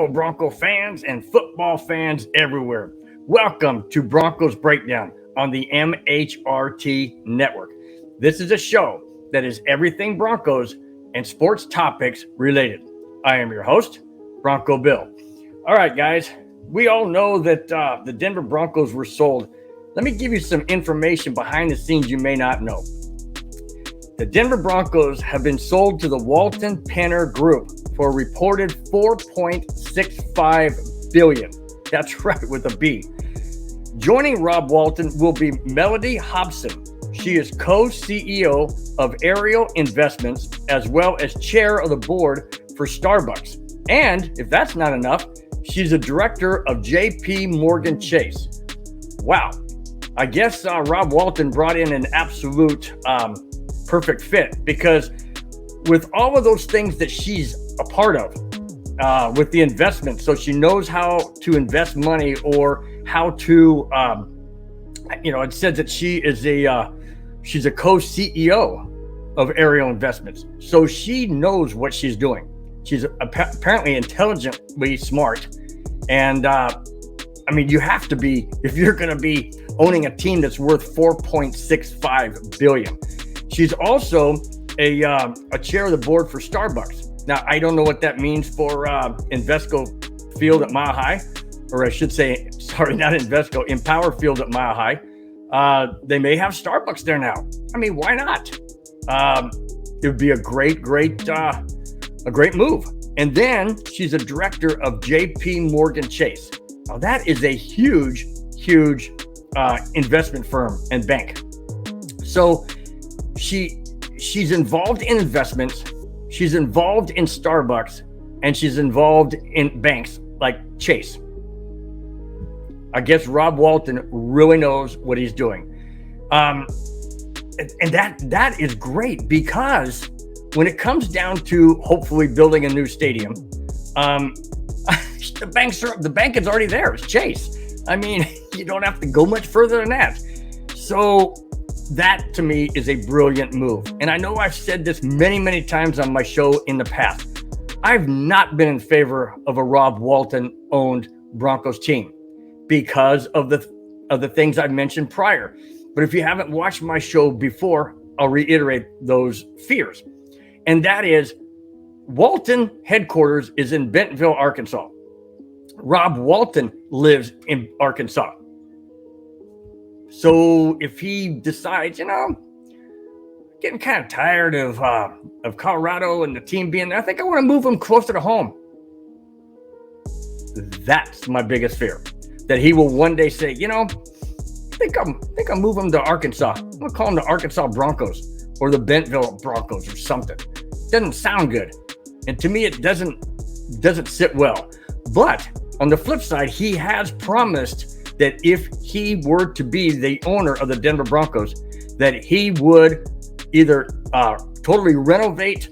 Hello, Bronco fans and football fans everywhere. Welcome to Broncos Breakdown on the MHRT Network. This is a show that is everything Broncos and sports topics related. I am your host, Bronco Bill. All right, guys, we all know that the Denver Broncos were sold. Let me give you some information behind the scenes you may not know. The Denver Broncos have been sold to the Walton Penner Group for a reported $4.65 billion. That's right, with a B. Joining Rob Walton will be Melody Hobson. She is co-CEO of Ariel Investments, as well as chair of the board for Starbucks. And if that's not enough, she's a director of JP Morgan Chase. Wow. I guess Rob Walton brought in an absolute perfect fit, because with all of those things that she's a part of with the investment, so she knows how to invest money, or how to it says that she is she's a co-CEO of Ariel Investments, so she knows what she's doing. She's apparently intelligently smart, and you have to be if you're going to be owning a team that's worth $4.65 billion. She's also a chair of the board for Starbucks. Now, I don't know what that means for Invesco Field at Mile High, or I should say, sorry, not Invesco, Empower Field at Mile High. They may have Starbucks there now. I mean, why not? It would be a great move. And then she's a director of JP Morgan Chase. Now, that is a huge investment firm and bank. So she's involved in investments, she's involved in Starbucks, and she's involved in banks like Chase. I guess Rob Walton really knows what he's doing. And that is great, because when it comes down to hopefully building a new stadium, the bank is already there. It's Chase. I mean, you don't have to go much further than that. So that to me is a brilliant move. And I know I've said this many times on my show in the past. I've not been in favor of a Rob Walton owned Broncos team because of the things I've mentioned prior. But if you haven't watched my show before, I'll reiterate those fears. And that is, Walton headquarters is in Bentonville, Arkansas. Rob Walton lives in Arkansas. So if he decides, getting kind of tired of Colorado and the team being there, I think I want to move him closer to home. That's my biggest fear, that he will one day say, I think I'm moving him to Arkansas. I'm gonna call him the Arkansas Broncos or the Bentonville Broncos or something. Doesn't sound good, and to me it doesn't sit well. But on the flip side, he has promised that if he were to be the owner of the Denver Broncos, that he would either totally renovate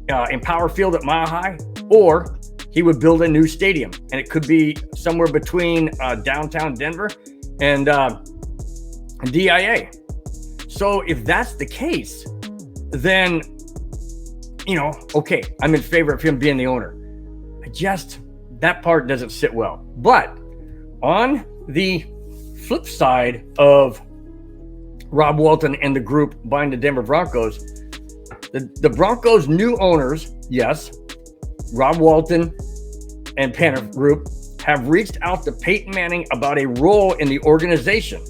Empower Field at Mile High, or he would build a new stadium. And it could be somewhere between downtown Denver and DIA. So if that's the case, then, okay, I'm in favor of him being the owner. That part doesn't sit well. But on the flip side of Rob Walton and the group buying the Denver Broncos, the Broncos' new owners, yes, Rob Walton and Penner Group, have reached out to Peyton Manning about a role in the organization.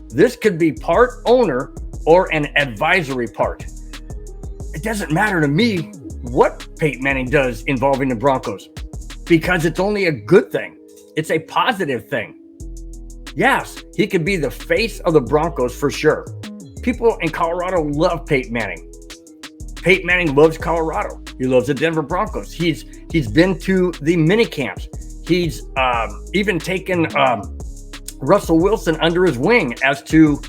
This could be part owner or an advisory part. It doesn't matter to me what Peyton Manning does involving the Broncos, because it's only a good thing. It's a positive thing. Yes, he could be the face of the Broncos for sure. People in Colorado love Peyton Manning. Peyton Manning loves Colorado. He loves the Denver Broncos. He's been to the mini camps. He's even taken Russell Wilson under his wing as to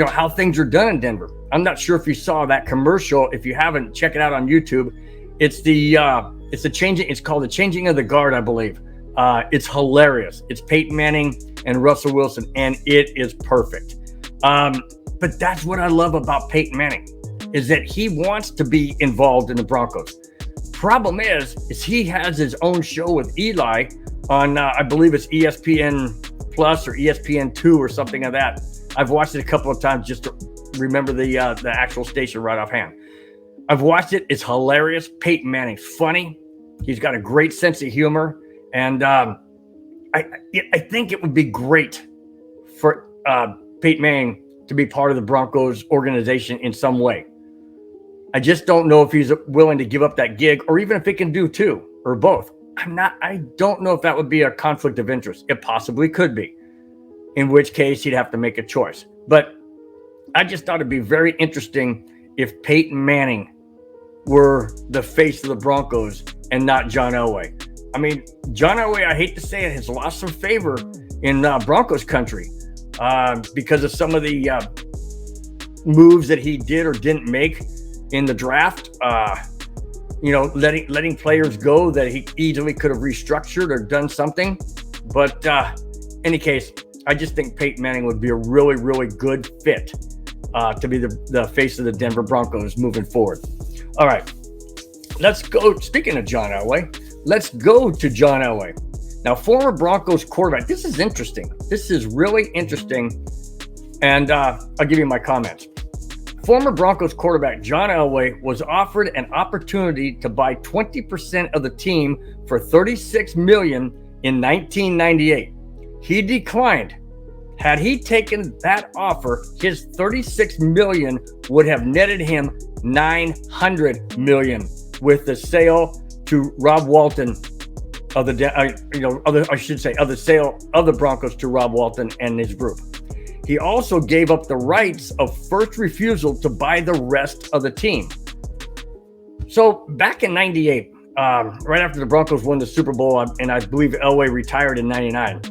how things are done in Denver. I'm not sure if you saw that commercial. If you haven't, check it out on YouTube. It's called the Changing of the Guard, I believe. It's hilarious. It's Peyton Manning and Russell Wilson, and it is perfect. But that's what I love about Peyton Manning, is that he wants to be involved in the Broncos. Problem is he has his own show with Eli on, I believe it's ESPN Plus or ESPN2 or something like that. I've watched it a couple of times just to remember the actual station right offhand. I've watched it. It's hilarious. Peyton Manning's funny. He's got a great sense of humor. And I think it would be great for Peyton Manning to be part of the Broncos organization in some way. I just don't know if he's willing to give up that gig, or even if he can do two or both. I don't know if that would be a conflict of interest. It possibly could be, in which case he'd have to make a choice. But I just thought it'd be very interesting if Peyton Manning were the face of the Broncos and not John Elway. I mean, John Elway, I hate to say it, has lost some favor in Broncos country because of some of the moves that he did or didn't make in the draft. Letting players go that he easily could have restructured or done something. But any case, I just think Peyton Manning would be a really, really good fit to be the face of the Denver Broncos moving forward. All right, let's go. Speaking of John Elway, let's go to John Elway. Now, former Broncos quarterback. This is interesting. This is really interesting. And I'll give you my comments. Former Broncos quarterback John Elway was offered an opportunity to buy 20% of the team for $36 million in 1998. He declined. Had he taken that offer, his $36 million would have netted him $900 million with the sale to Rob Walton of the sale of the Broncos to Rob Walton and his group. He also gave up the rights of first refusal to buy the rest of the team. So back in 98, right after the Broncos won the Super Bowl, and I believe Elway retired in 99.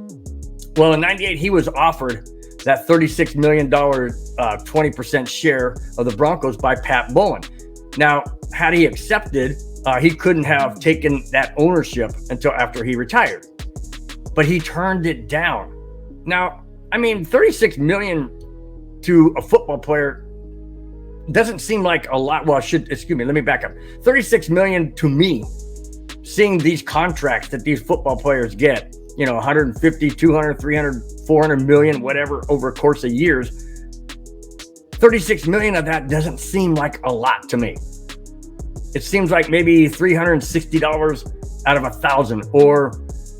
Well, in 98, he was offered that $36 million 20% share of the Broncos by Pat Bowlen. Now, had he accepted, he couldn't have taken that ownership until after he retired. But he turned it down. Now, I mean, $36 million to a football player doesn't seem like a lot. Well, let me back up. $36 million to me, seeing these contracts that these football players get, 150, 200, 300, 400 million, whatever, over a course of years. $36 million of that doesn't seem like a lot to me. It seems like maybe $360 out of 1,000, or,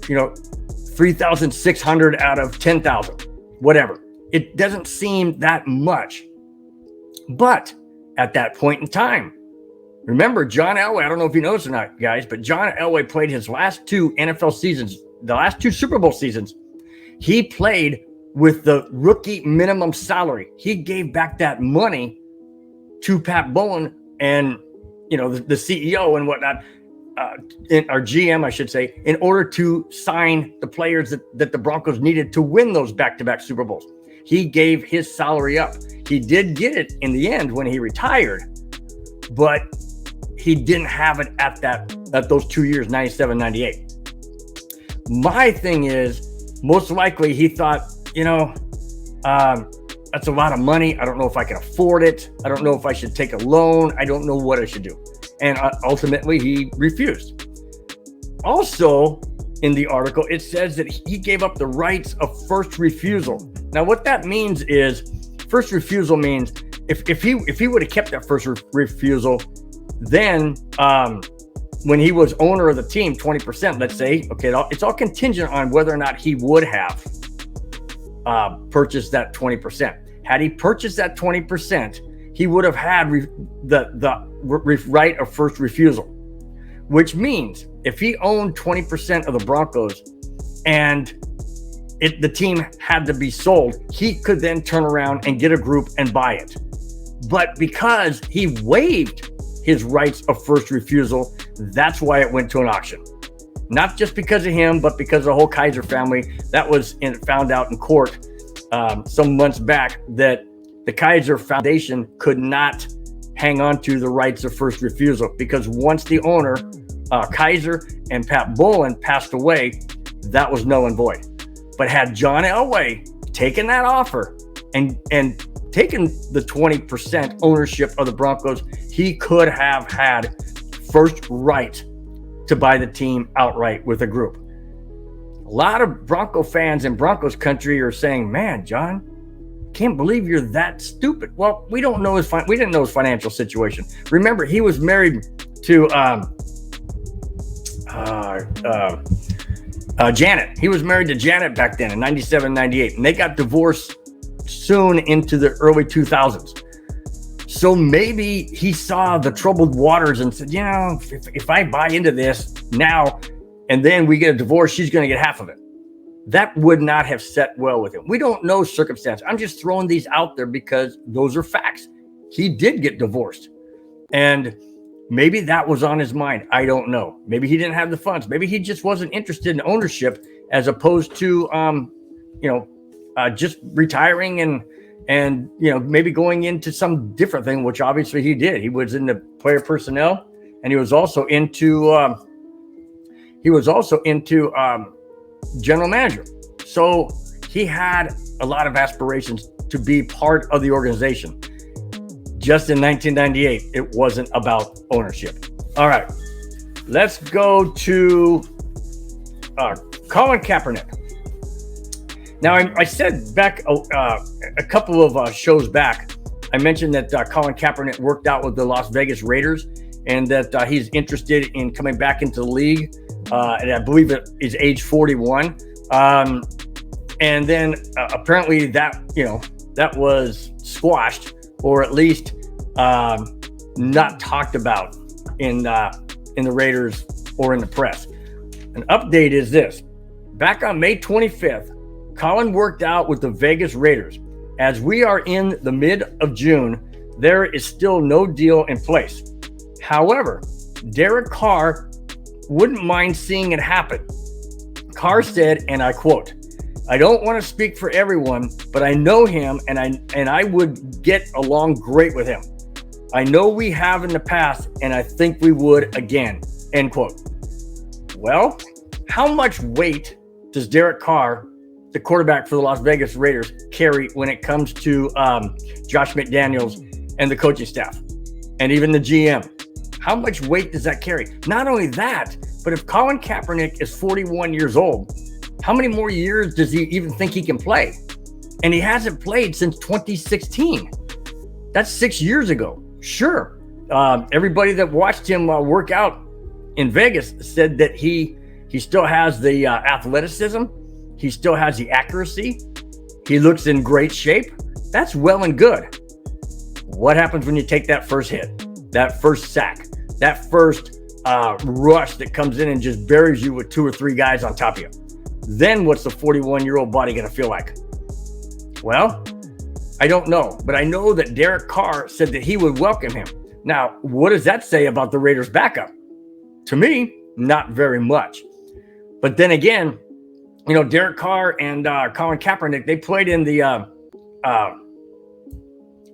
$3,600 out of 10,000. Whatever. It doesn't seem that much. But at that point in time, remember John Elway, I don't know if you know this or not, guys, but John Elway played his last two NFL seasons, the last two Super Bowl seasons. He played with the rookie minimum salary. He gave back that money to Pat Bowlen and, the CEO and whatnot, our GM, I should say, in order to sign the players that the Broncos needed to win those back-to-back Super Bowls. He gave his salary up. He did get it in the end when he retired, but he didn't have it at those 2 years, 97, 98. My thing is, most likely he thought, that's a lot of money. I don't know if I can afford it. I don't know if I should take a loan. I don't know what I should do. And ultimately, he refused. Also, in the article, it says that he gave up the rights of first refusal. Now, what that means is, first refusal means if he would have kept that first refusal, then when he was owner of the team, 20%, let's say, okay, it's all contingent on whether or not he would have purchased that 20%. Had he purchased that 20%, he would have had the right of first refusal, which means if he owned 20% of the Broncos and the team had to be sold, he could then turn around and get a group and buy it. But because he waived his rights of first refusal, that's why it went to an auction. Not just because of him, but because of the whole Kaiser family. That was found out in court some months back that the Kaiser Foundation could not hang on to the rights of first refusal, because once the owner, Kaiser and Pat Bowlen, passed away, that was null and void. But had John Elway taken that offer and taken the 20% ownership of the Broncos, he could have had first right to buy the team outright with a group. A lot of Bronco fans in Broncos country are saying, man, John, can't believe you're that stupid. Well, we didn't know his financial situation. Remember, he was married to Janet. He was married to Janet back then in 97, 98, and they got divorced soon into the early 2000s. So maybe he saw the troubled waters and said, if I buy into this now and then we get a divorce, she's going to get half of it. That would not have set well with him. We don't know circumstance. I'm just throwing these out there because those are facts. He did get divorced. And maybe that was on his mind. I don't know. Maybe he didn't have the funds. Maybe he just wasn't interested in ownership as opposed to, just retiring and maybe going into some different thing, which obviously he did. He was in the player personnel, and he was also into general manager. So he had a lot of aspirations to be part of the organization. Just in 1998, it wasn't about ownership. All right, let's go to Colin Kaepernick. Now, I said back a couple of shows back, I mentioned that Colin Kaepernick worked out with the Las Vegas Raiders and that he's interested in coming back into the league. And I believe it is age 41. And then apparently that was squashed, or at least not talked about in the Raiders or in the press. An update is this. Back on May 25th, Colin worked out with the Vegas Raiders. As we are in the mid of June, there is still no deal in place. However, Derek Carr wouldn't mind seeing it happen. Carr said, and I quote, "I don't want to speak for everyone, but I know him and I would get along great with him. I know we have in the past, and I think we would again," end quote. Well, how much weight does Derek Carr, the quarterback for the Las Vegas Raiders, carry when it comes to Josh McDaniels and the coaching staff and even the GM? How much weight does that carry? Not only that, but if Colin Kaepernick is 41 years old, how many more years does he even think he can play? And he hasn't played since 2016. That's 6 years ago. Sure. Everybody that watched him work out in Vegas said that he still has the athleticism. He still has the accuracy. He looks in great shape. That's well and good. What happens when you take that first hit, that first sack, that first rush that comes in and just buries you with 2 or 3 guys on top of you? Then what's the 41-year-old body going to feel like? Well, I don't know, but I know that Derek Carr said that he would welcome him. Now, what does that say about the Raiders' backup? To me, not very much. But then again, Derek Carr and Colin Kaepernick, they played in the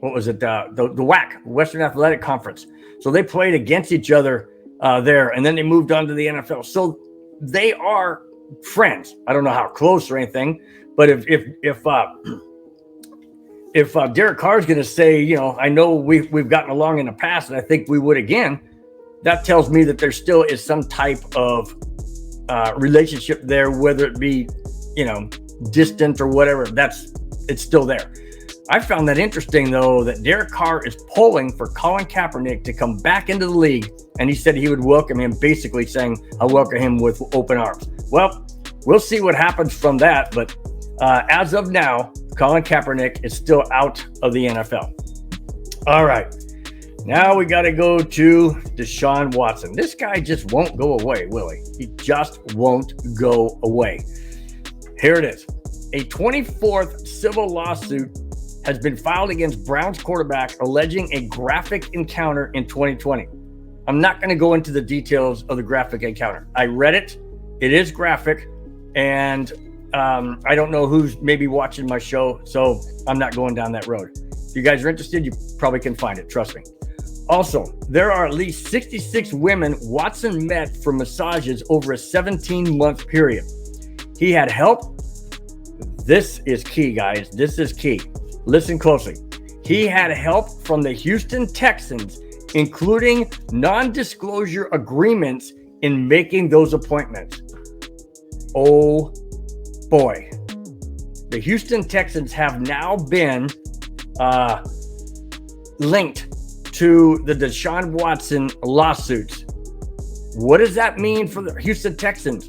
the WAC, Western Athletic Conference. So they played against each other there, and then they moved on to the NFL. So they are friends. I don't know how close or anything, but if Derek Carr is going to say, I know we've gotten along in the past, and I think we would again, that tells me that there still is some type of relationship there, whether it be, distant or whatever. It's still there. I found that interesting, though, that Derek Carr is polling for Colin Kaepernick to come back into the league, and he said he would welcome him, basically saying, "I'll welcome him with open arms." Well, we'll see what happens from that, but as of now, Colin Kaepernick is still out of the NFL. All right. Now we got to go to Deshaun Watson. This guy just won't go away, will he? He just won't go away. Here it is. A 24th civil lawsuit has been filed against Browns quarterback alleging a graphic encounter in 2020. I'm not going to go into the details of the graphic encounter. I read it. It is graphic, and I don't know who's maybe watching my show, so I'm not going down that road. If you guys are interested, you probably can find it. Trust me. Also, there are at least 66 women Watson met for massages over a 17-month period. He had help. This is key, guys. This is key. Listen closely. He had help from the Houston Texans, including non-disclosure agreements in making those appointments. Oh boy, the Houston Texans have now been linked to the Deshaun Watson lawsuits. What does that mean for the Houston Texans?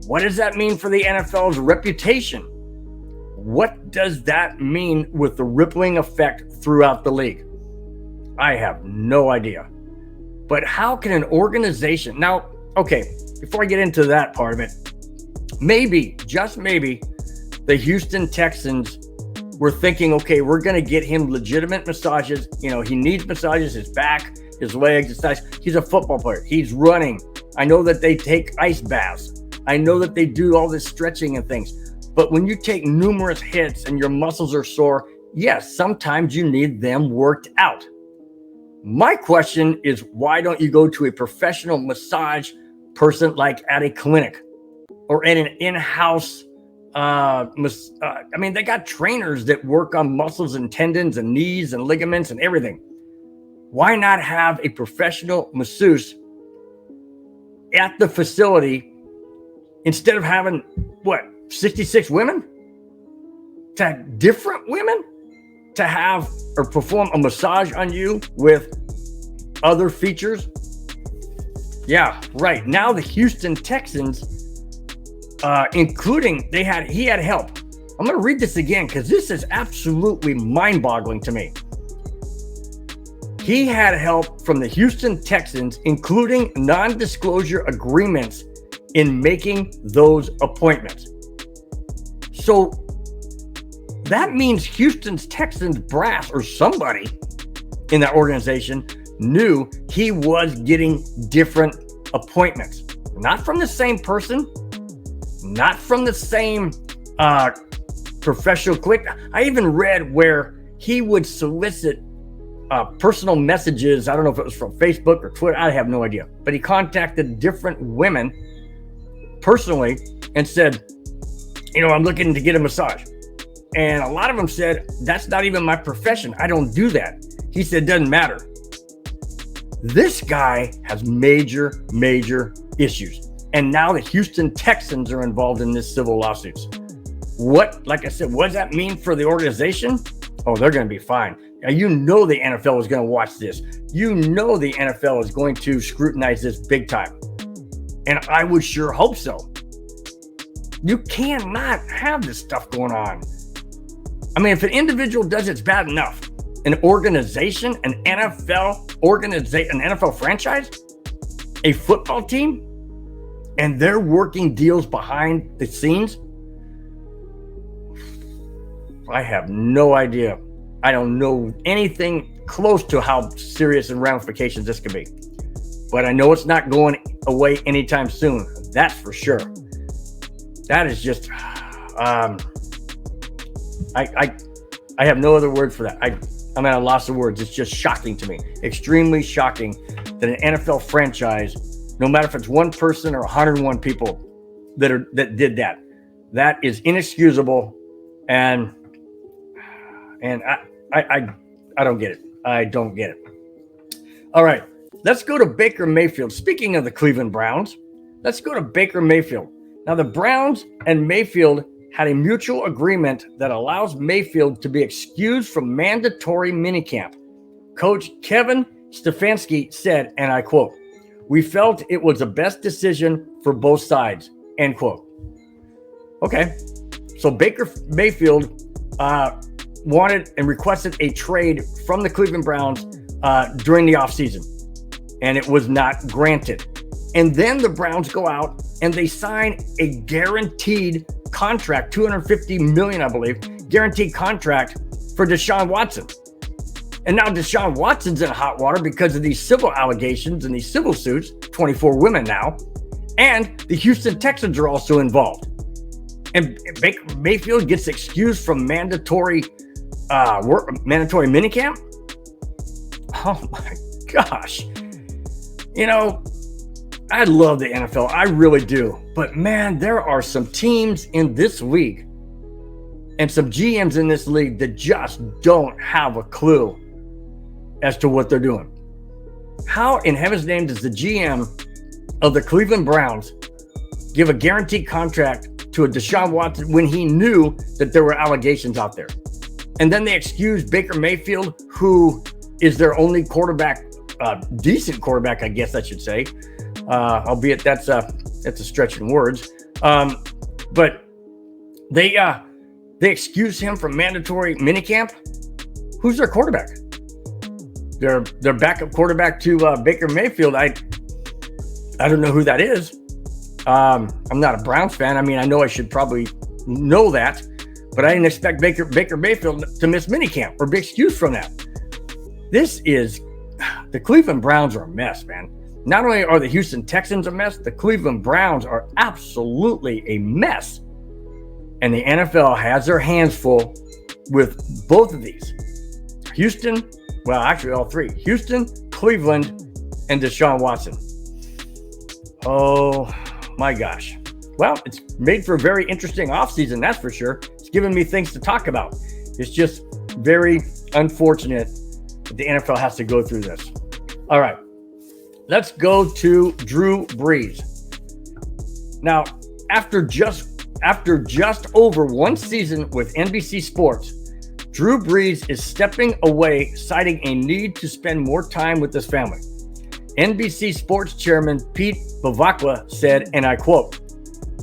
What does that mean for the NFL's reputation? What does that mean with the rippling effect throughout the league? I have no idea. But how can an organization... Now, okay, before I get into that part of it, maybe, just maybe, the Houston Texans were thinking, okay, we're going to get him legitimate massages. You know, he needs massages, his back, his legs, his thighs. He's a football player. He's running. I know that they take ice baths. I know that they do all this stretching and things. But when you take numerous hits and your muscles are sore, yes, sometimes you need them worked out. My question is, why don't you go to a professional massage person like at a clinic or in an in-house they got trainers that work on muscles and tendons and knees and ligaments and everything. Why not have a professional masseuse at the facility instead of having, 66 women? To have different women to have or perform a massage on you with other features? Yeah, right. Now the Houston Texans, including he had help. I'm going to read this again because this is absolutely mind-boggling to me. He had help from the Houston Texans, including non-disclosure agreements in making those appointments. So that means Houston's Texans brass or somebody in that organization knew he was getting different appointments. Not from the same person, not from the same professional clique. I even read where he would solicit personal messages. I don't know if it was from Facebook or Twitter. I have no idea. But he contacted different women personally and said, I'm looking to get a massage. And a lot of them said, that's not even my profession. I don't do that. He said, doesn't matter. This guy has major, major issues. And now the Houston Texans are involved in this civil lawsuits. Like I said, what does that mean for the organization? Oh, they're going to be fine. Now, the NFL is going to watch this. The NFL is going to scrutinize this big time. And I would sure hope so. You cannot have this stuff going on. I mean, if an individual does it's bad enough. An organization, an NFL franchise, a football team, and they're working deals behind the scenes. I have no idea. I don't know anything close to how serious and ramifications this could be. But I know it's not going away anytime soon. That's for sure. That is just, I have no other word for that. I'm at a loss of words. It's just shocking to me. Extremely shocking that an NFL franchise, no matter if it's one person or 101 people that did that, that is inexcusable. And I don't get it. I don't get it. All right, let's go to Baker Mayfield. Speaking of the Cleveland Browns, let's go to Baker Mayfield. Now, the Browns and Mayfield had a mutual agreement that allows Mayfield to be excused from mandatory minicamp. Coach Kevin Stefanski said, and I quote, "We felt it was the best decision for both sides," end quote. Okay, so Baker Mayfield wanted and requested a trade from the Cleveland Browns during the offseason, and it was not granted. And then the Browns go out and they sign a guaranteed contract, $250 million, I believe, guaranteed contract for Deshaun Watson. And now Deshaun Watson's in hot water because of these civil allegations and these civil suits, 24 women now, and the Houston Texans are also involved. And Baker Mayfield gets excused from mandatory minicamp. Oh my gosh. I love the NFL. I really do. But man, there are some teams in this league and some GMs in this league that just don't have a clue as to what they're doing. How in heaven's name does the GM of the Cleveland Browns give a guaranteed contract to a Deshaun Watson when he knew that there were allegations out there. And then they excused Baker Mayfield, who is their only quarterback, decent quarterback, I guess I should say, albeit that's a stretch in words. But they excused him from mandatory minicamp. Who's their quarterback? Their backup quarterback to Baker Mayfield. I don't know who that is. I'm not a Browns fan. I mean, I know I should probably know that, but I didn't expect Baker Mayfield to miss minicamp or be excused from that. The Cleveland Browns are a mess, man. Not only are the Houston Texans a mess, the Cleveland Browns are absolutely a mess. And the NFL has their hands full with both of these. Houston, well, actually all three. Houston, Cleveland, and Deshaun Watson. Oh my gosh. Well, it's made for a very interesting offseason, that's for sure. It's given me things to talk about. It's just very unfortunate that the NFL has to go through this. All right, let's go to Drew Brees. Now, after just over one season with NBC Sports, Drew Brees is stepping away, citing a need to spend more time with his family. NBC Sports Chairman Pete Bavacqua said, and I quote,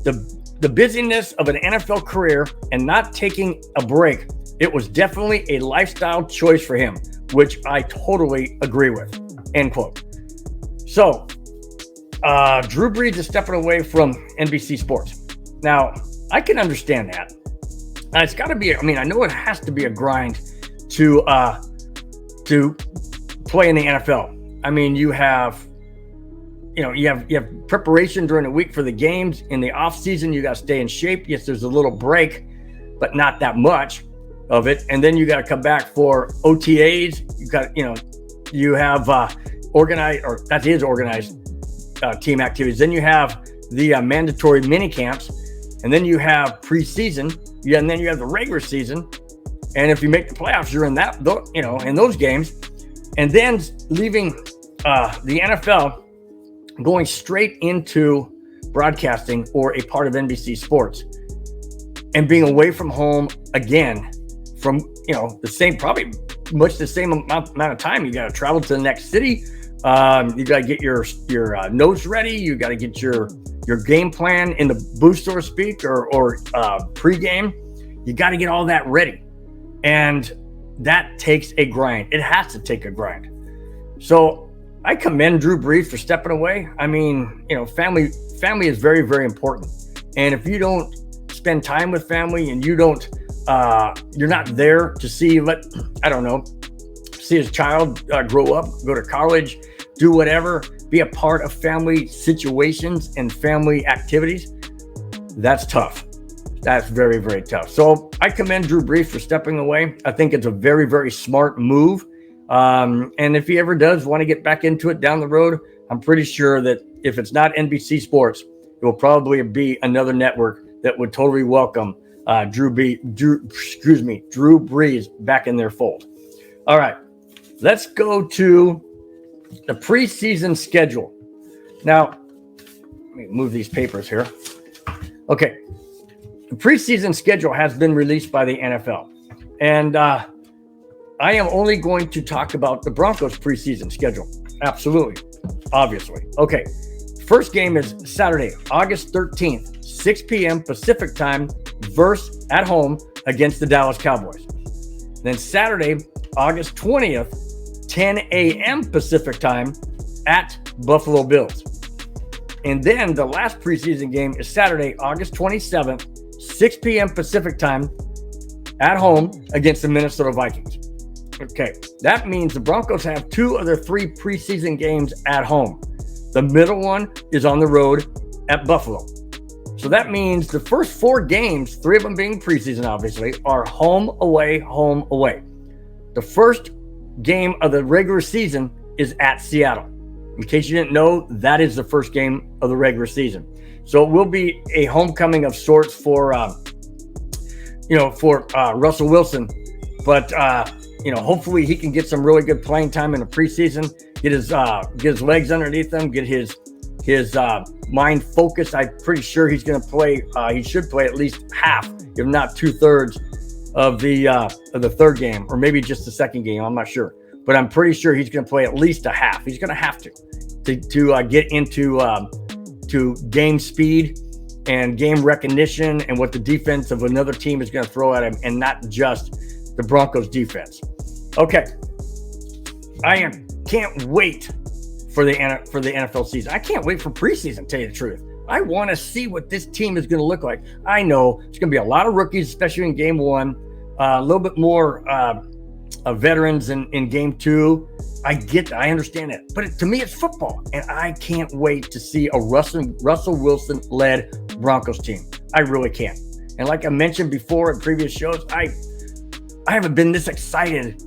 the busyness of an NFL career and not taking a break, it was definitely a lifestyle choice for him, which I totally agree with, end quote. So, Drew Brees is stepping away from NBC Sports. Now, I can understand that. It's got to be, I know it has to be a grind to play in the NFL. I mean, you have preparation during the week for the games. In the off season, you got to stay in shape. Yes, there's a little break, but not that much of it. And then you got to come back for OTAs. You have organized team activities. Then you have the mandatory mini camps, and then you have preseason. Yeah, and then you have the regular season. And if you make the playoffs, you're in that, in those games. And then leaving the NFL, going straight into broadcasting or a part of NBC Sports, and being away from home again from, the same, probably much the same amount of time. You got to travel to the next city. You got to get your notes ready. You got to get your game plan in the booth, so to speak, or pregame. You got to get all that ready. And that takes a grind. It has to take a grind. So I commend Drew Brees for stepping away. I mean, family is very, very important. And if you don't spend time with family and you're not there to see his child grow up, go to college, do whatever, be a part of family situations and family activities, that's tough. That's very, very tough. So I commend Drew Brees for stepping away. I think it's a very, very smart move. And if he ever does want to get back into it down the road, I'm pretty sure that if it's not NBC Sports, it will probably be another network that would totally welcome Drew Brees back in their fold. All right, let's go to the preseason schedule. Now, let me move these papers here. Okay, the preseason schedule has been released by the NFL, and I am only going to talk about the Broncos preseason schedule. Absolutely, obviously. Okay, first game is Saturday, August 13th, 6 p.m. Pacific time, versus at home against the Dallas Cowboys. Then Saturday, August 20th, 10 a.m. Pacific time at Buffalo Bills. And then the last preseason game is Saturday, August 27th, 6 p.m. Pacific time at home against the Minnesota Vikings. Okay, that means the Broncos have 2 of their 3 preseason games at home. The middle one is on the road at Buffalo. So that means the first 4 games, 3 of them being preseason, obviously, are home, away, home, away. The first game of the regular season is at Seattle. In case you didn't know, that is the first game of the regular season. So it will be a homecoming of sorts for Russell Wilson. But, hopefully he can get some really good playing time in the preseason, get his legs underneath him, get his his mind focused. I'm pretty sure he's going to play. He should play at least half, if not 2/3, of the third game, or maybe just the second game. I'm not sure, but I'm pretty sure he's going to play at least a half. He's going to have to get into to game speed and game recognition and what the defense of another team is going to throw at him, and not just the Broncos defense. Okay, can't wait for the NFL season. I can't wait for preseason, to tell you the truth. I want to see what this team is going to look like. I know it's going to be a lot of rookies, especially in game one, a little bit more veterans in game two. I get that. I understand that. But to me, it's football. And I can't wait to see a Russell Wilson-led Broncos team. I really can. And like I mentioned before in previous shows, I haven't been this excited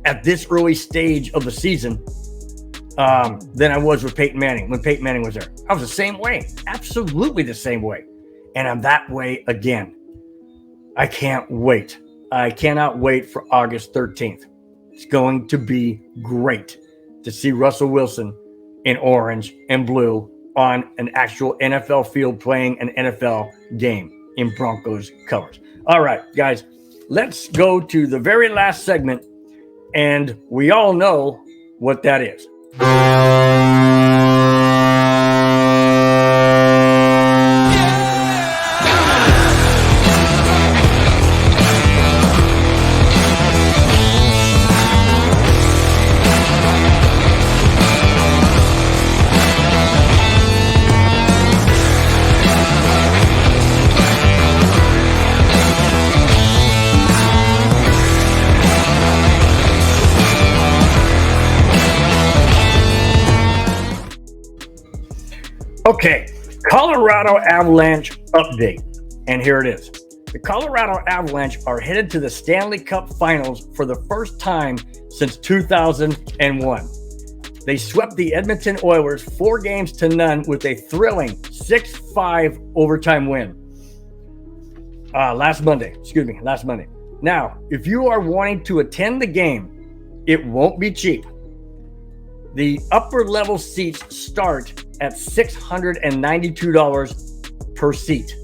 at this early stage of the season than I was with Peyton Manning when Peyton Manning was there. I was the same way. Absolutely the same way. And I'm that way again. I can't wait. I cannot wait for August 13th. It's going to be great to see Russell Wilson in orange and blue on an actual NFL field playing an NFL game in Broncos colors. All right, guys, let's go to the very last segment, and we all know what that is. Okay, Colorado Avalanche update, and here it is. The Colorado Avalanche are headed to the Stanley Cup Finals for the first time since 2001. They swept the Edmonton Oilers 4-0 with a thrilling 6-5 overtime win last Monday. Now, if you are wanting to attend the game, it won't be cheap. The upper level seats start at $692 per seat.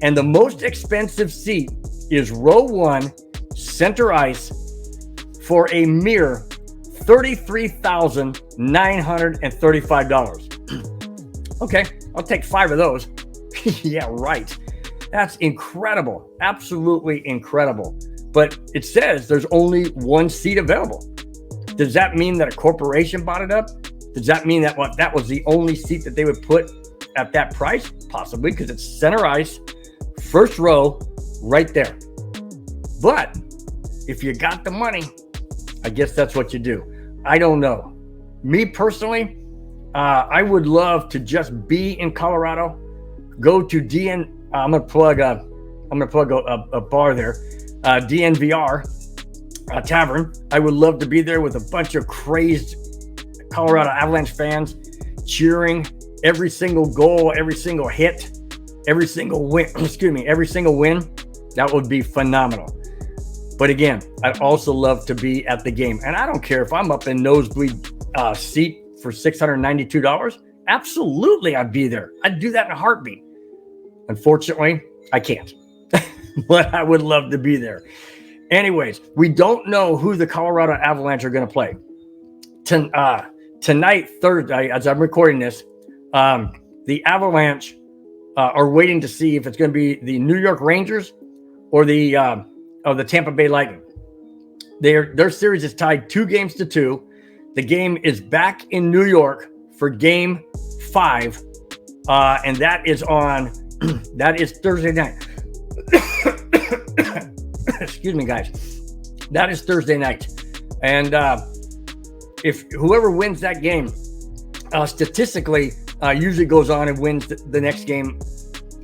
And the most expensive seat is row 1, center ice, for a mere $33,935. Okay, I'll take 5 of those. Yeah, right. That's incredible. Absolutely incredible. But it says there's only 1 seat available. Does that mean that a corporation bought it up? Does that mean that that was the only seat that they would put at that price? Possibly, because it's center ice, first row, right there. But if you got the money, I guess that's what you do. I don't know. Me personally, I would love to just be in Colorado. Go to I'm gonna plug a bar there, DNVR. A tavern. I would love to be there with a bunch of crazed Colorado Avalanche fans cheering every single goal, every single hit, every single win. Every single win. That would be phenomenal. But again, I'd also love to be at the game, and I don't care if I'm up in nosebleed seat for $692. Absolutely, I'd be there. I'd do that in a heartbeat. Unfortunately, I can't, but I would love to be there. Anyways, we don't know who the Colorado Avalanche are going to play. Tonight, Thursday, as I'm recording this, the Avalanche are waiting to see if it's going to be the New York Rangers or the Tampa Bay Lightning. Their series is tied 2-2. The game is back in New York for Game 5, and that is Thursday night. Excuse me, guys. That is Thursday night. And if whoever wins that game, statistically, usually goes on and wins the next game,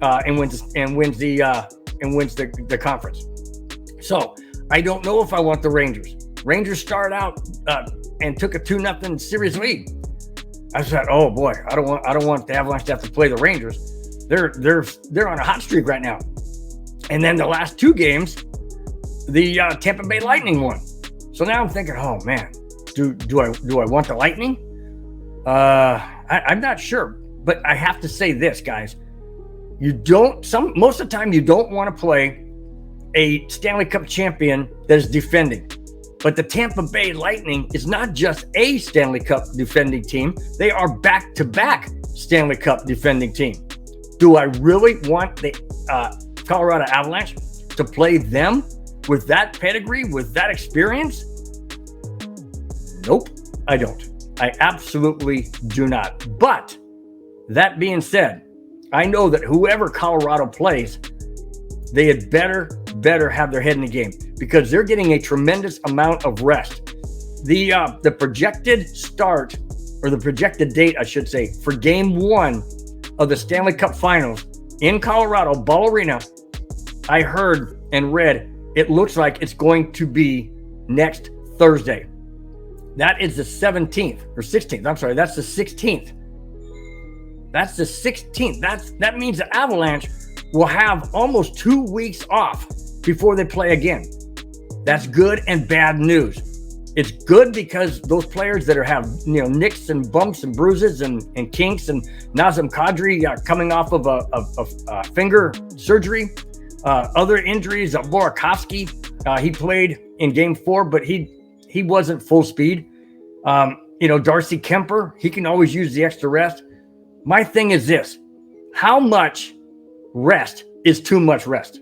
and wins the conference. So I don't know if I want the Rangers. Rangers started out and took a 2-0 series lead. I said, oh boy, I don't want the Avalanche to have to play the Rangers. They're on a hot streak right now. And then the last 2 games, the Tampa Bay Lightning won. So now I'm thinking, oh man, do I want the Lightning? I'm not sure. But I have to say this, guys. Most of the time you don't want to play a Stanley Cup champion that is defending. But the Tampa Bay Lightning is not just a Stanley Cup defending team. They are back-to-back Stanley Cup defending team. Do I really want the Colorado Avalanche to play them with that pedigree, with that experience? Nope, I don't. I absolutely do not. But that being said, I know that whoever Colorado plays, they had better have their head in the game because they're getting a tremendous amount of rest. The projected start, or the projected date, I should say, for Game 1 of the Stanley Cup Finals in Colorado, Ball Arena, I heard and read it looks like it's going to be next Thursday. That is the 17th or 16th. I'm sorry, that's the 16th. That's the 16th. That means the Avalanche will have almost 2 weeks off before they play again. That's good and bad news. It's good because those players that have nicks and bumps and bruises and kinks, and Nazem Kadri coming off of a finger surgery, other injuries. Burakovsky, he played in Game 4, but he wasn't full speed. Darcy Kemper, he can always use the extra rest. My thing is this: how much rest is too much rest?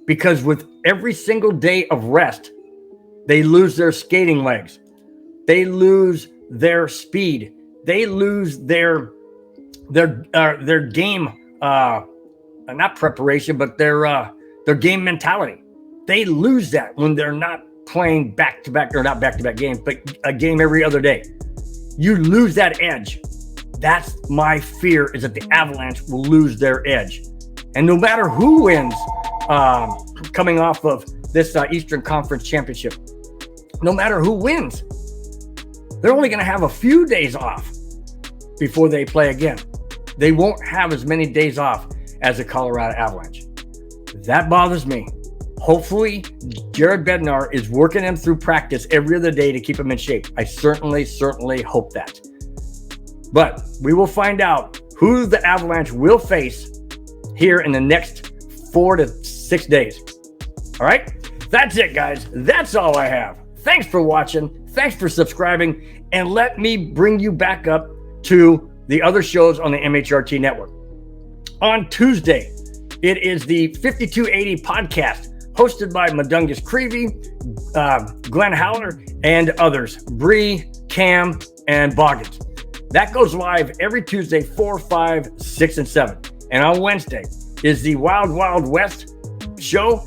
Because with every single day of rest, they lose their skating legs. They lose their speed. They lose their game, not preparation, but their game mentality. They lose that when they're not playing back-to-back, or not back-to-back games, but a game every other day. You lose that edge. That's my fear, is that the Avalanche will lose their edge. And no matter who wins coming off of this Eastern Conference Championship, no matter who wins, they're only going to have a few days off before they play again. They won't have as many days off as the Colorado Avalanche. That bothers me. Hopefully, Jared Bednar is working them through practice every other day to keep them in shape. I certainly hope that. But we will find out who the Avalanche will face here in the next 4 to 6 days. All right? That's it, guys. That's all I have. Thanks for watching. Thanks for subscribing. And let me bring you back up to the other shows on the MHRT Network. On Tuesday, it is the 5280 podcast, hosted by Madungus Creevy, Glenn Howler, and others, Bree, Cam, and Boggins. That goes live every Tuesday, 4, 5, 6, and 7. And on Wednesday is the Wild Wild West show,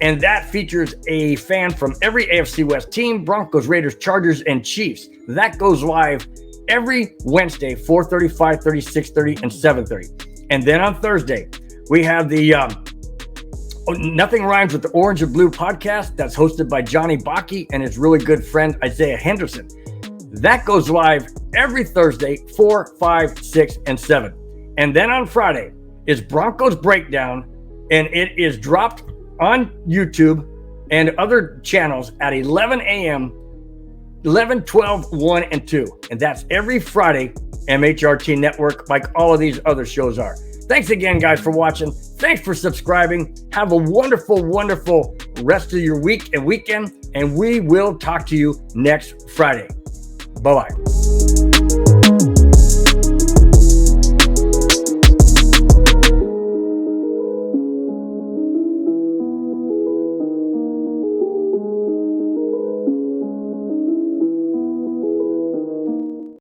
and that features a fan from every AFC West team: Broncos, Raiders, Chargers, and Chiefs. That goes live every Wednesday, 4:30, 5:30, 6:30, and 7:30. And then on Thursday, we have the Nothing Rhymes with the Orange and Blue podcast. That's hosted by Johnny Baki and his really good friend Isaiah Henderson. That goes live every Thursday, 4, 5, 6, and 7. And then on Friday is Broncos Breakdown, and it is dropped on YouTube and other channels at 11 a.m., 11, 12, 1, and 2. And that's every Friday, MHRT Network, like all of these other shows are. Thanks again, guys, for watching. Thanks for subscribing. Have a wonderful, wonderful rest of your week and weekend, and we will talk to you next Friday. Bye-bye.